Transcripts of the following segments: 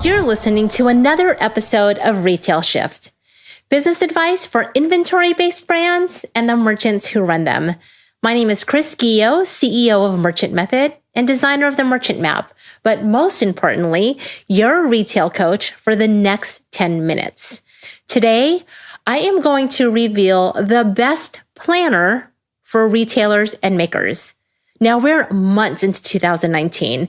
You're listening to another episode of Retail Shift, business advice for inventory-based brands and the merchants who run them. My name is Chris Guillo, CEO of Merchant Method and designer of the Merchant Map, but most importantly, your retail coach for the next 10 minutes. Today, I am going to reveal the best planner for retailers and makers. Now, we're months into 2019,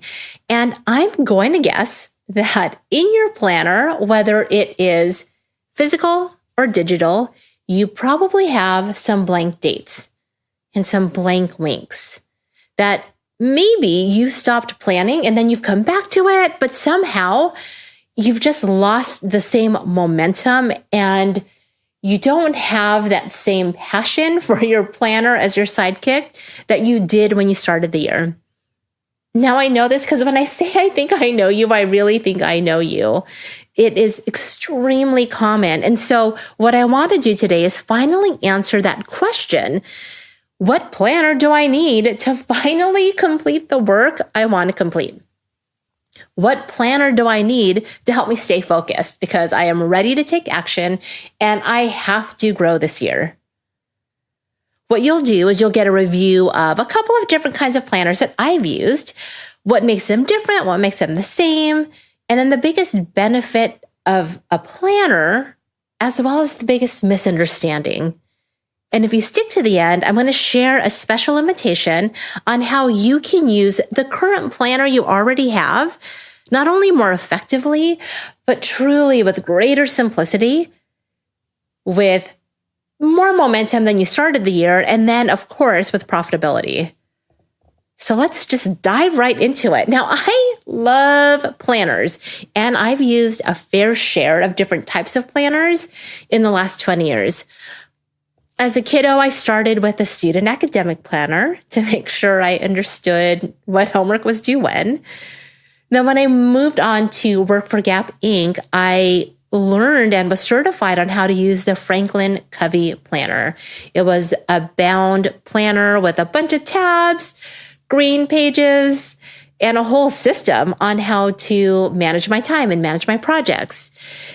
and I'm going to guess that in your planner, whether it is physical or digital, you probably have some blank dates and some blank winks that maybe you stopped planning and then you've come back to it, but somehow you've just lost the same momentum and you don't have that same passion for your planner as your sidekick that you did when you started the year. Now I know this because when I say I think I know you, I really think I know you. It is extremely common. And so what I want to do today is finally answer that question. What planner do I need to finally complete the work I want to complete? What planner do I need to help me stay focused? Because I am ready to take action and I have to grow this year. What you'll do is you'll get a review of a couple of different kinds of planners that I've used, what makes them different, what makes them the same, and then the biggest benefit of a planner, as well as the biggest misunderstanding. And if you stick to the end, I'm going to share a special invitation on how you can use the current planner you already have, not only more effectively, but truly with greater simplicity, with more momentum than you started the year, and then, of course, with profitability. So let's just dive right into it. Now, I love planners, and I've used a fair share of different types of planners in the last 20 years. As a kiddo, I started with a student academic planner to make sure I understood what homework was due when. Then when I moved on to work for Gap Inc., I learned and was certified on how to use the Franklin Covey planner. It was a bound planner with a bunch of tabs, green pages, and a whole system on how to manage my time and manage my projects.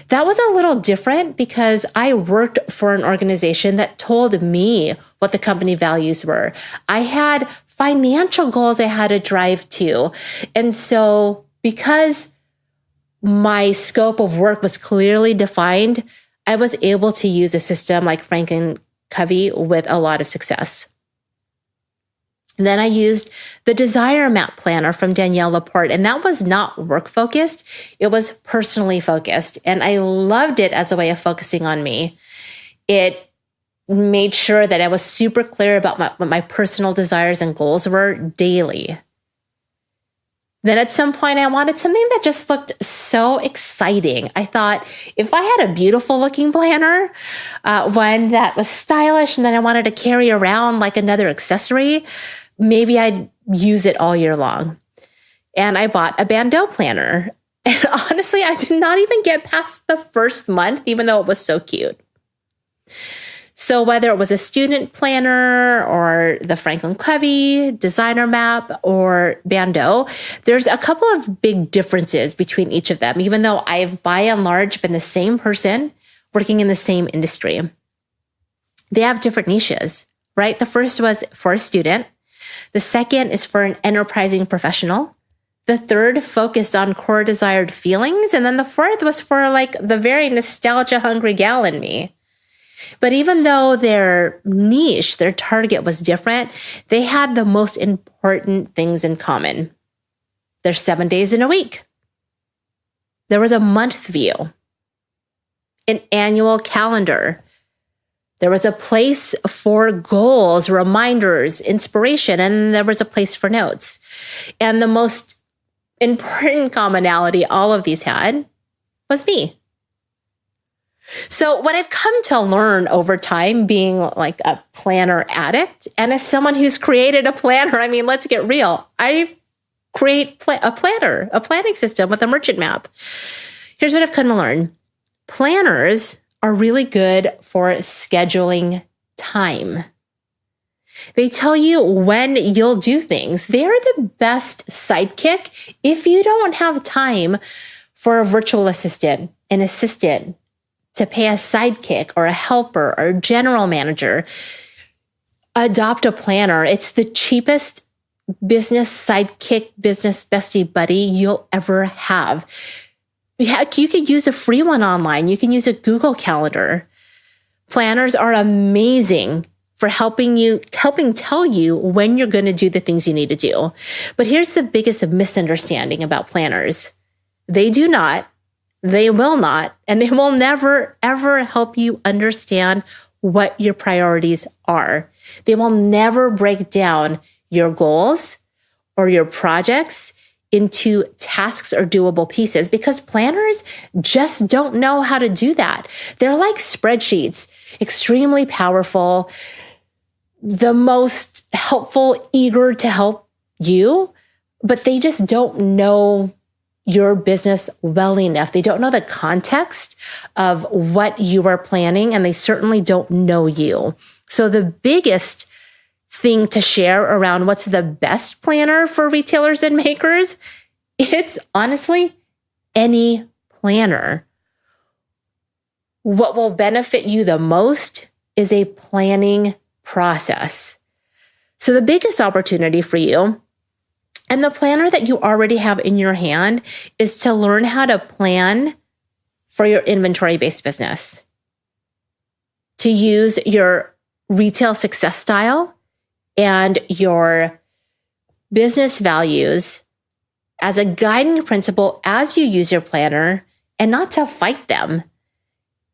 That was a little different because I worked for an organization that told me what the company values were. I had financial goals I had to drive to. And so because my scope of work was clearly defined, I was able to use a system like Franklin Covey with a lot of success. Then I used the Desire Map Planner from Danielle Laporte, and that was not work-focused. It was personally focused, and I loved it as a way of focusing on me. It made sure that I was super clear about what my personal desires and goals were daily. Then at some point, I wanted something that just looked so exciting. I thought if I had a beautiful looking planner, one that was stylish and then I wanted to carry around like another accessory, maybe I'd use it all year long. And I bought a bandeau planner. And honestly, I did not even get past the first month, even though it was so cute. So whether it was a student planner or the Franklin Covey, Designer Map, or bandeau, there's a couple of big differences between each of them, even though I've by and large been the same person working in the same industry. They have different niches, right? The first was for a student. The second is for an enterprising professional. The third focused on core desired feelings. And then the fourth was for like the very nostalgia hungry gal in me. But even though their niche, their target was different, they had the most important things in common. There's 7 days in a week. There was a month view, an annual calendar. There was a place for goals, reminders, inspiration, and there was a place for notes. And the most important commonality all of these had was me. So what I've come to learn over time, being like a planner addict, and as someone who's created a planner, I mean, let's get real. I create a planning system with a merchant map. Here's what I've come to learn. Planners are really good for scheduling time. They tell you when you'll do things. They're the best sidekick if you don't have time for a virtual assistant, an assistant, to pay a sidekick or a helper or a general manager, adopt a planner. It's the cheapest business sidekick, business bestie buddy you'll ever have. Heck, you could use a free one online. You can use a Google Calendar. Planners are amazing for helping tell you when you're going to do the things you need to do. But here's the biggest misunderstanding about planners. They do not, they will not, and they will never, ever help you understand what your priorities are. They will never break down your goals or your projects into tasks or doable pieces, because planners just don't know how to do that. They're like spreadsheets, extremely powerful, the most helpful, eager to help you, but they just don't know your business well enough. They don't know the context of what you are planning, and they certainly don't know you. So the biggest thing to share around what's the best planner for retailers and makers, it's honestly any planner. What will benefit you the most is a planning process. So the biggest opportunity for you and the planner that you already have in your hand is to learn how to plan for your inventory-based business, to use your retail success style and your business values as a guiding principle as you use your planner, and not to fight them.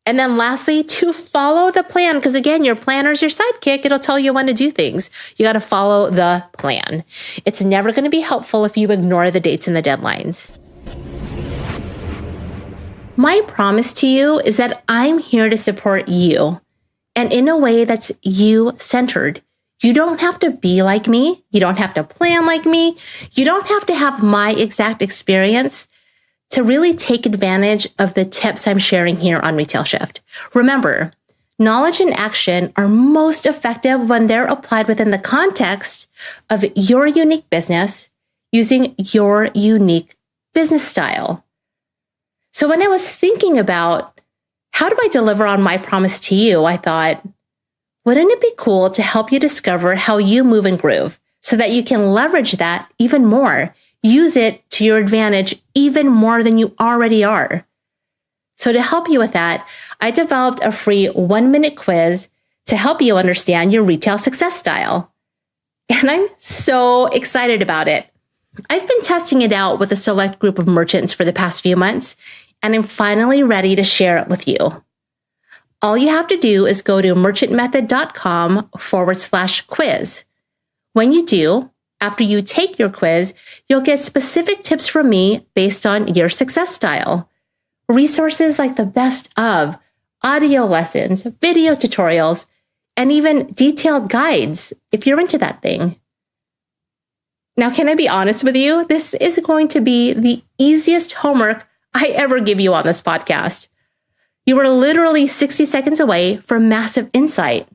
And then lastly, to follow the plan, because again, your planner is your sidekick. It'll tell you when to do things. You got to follow the plan. It's never going to be helpful if you ignore the dates and the deadlines. My promise to you is that I'm here to support you, and in a way that's you-centered. You don't have to be like me. You don't have to plan like me. You don't have to have my exact experience to really take advantage of the tips I'm sharing here on Retail Shift. Remember, knowledge and action are most effective when they're applied within the context of your unique business using your unique business style. So when I was thinking about how do I deliver on my promise to you, I thought, wouldn't it be cool to help you discover how you move and groove so that you can leverage that even more? Use it to your advantage even more than you already are. So to help you with that, I developed a free 1-minute quiz to help you understand your retail success style. And I'm so excited about it. I've been testing it out with a select group of merchants for the past few months, and I'm finally ready to share it with you. All you have to do is go to merchantmethod.com/quiz. When you do, after you take your quiz, you'll get specific tips from me based on your success style. Resources like the best of, audio lessons, video tutorials, and even detailed guides if you're into that thing. Now, can I be honest with you? This is going to be the easiest homework I ever give you on this podcast. You are literally 60 seconds away from massive insight.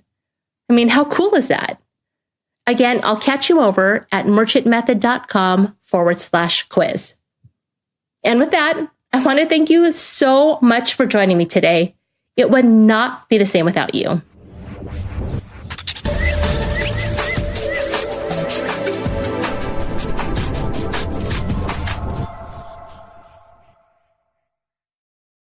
I mean, how cool is that? Again, I'll catch you over at merchantmethod.com/quiz. And with that, I want to thank you so much for joining me today. It would not be the same without you.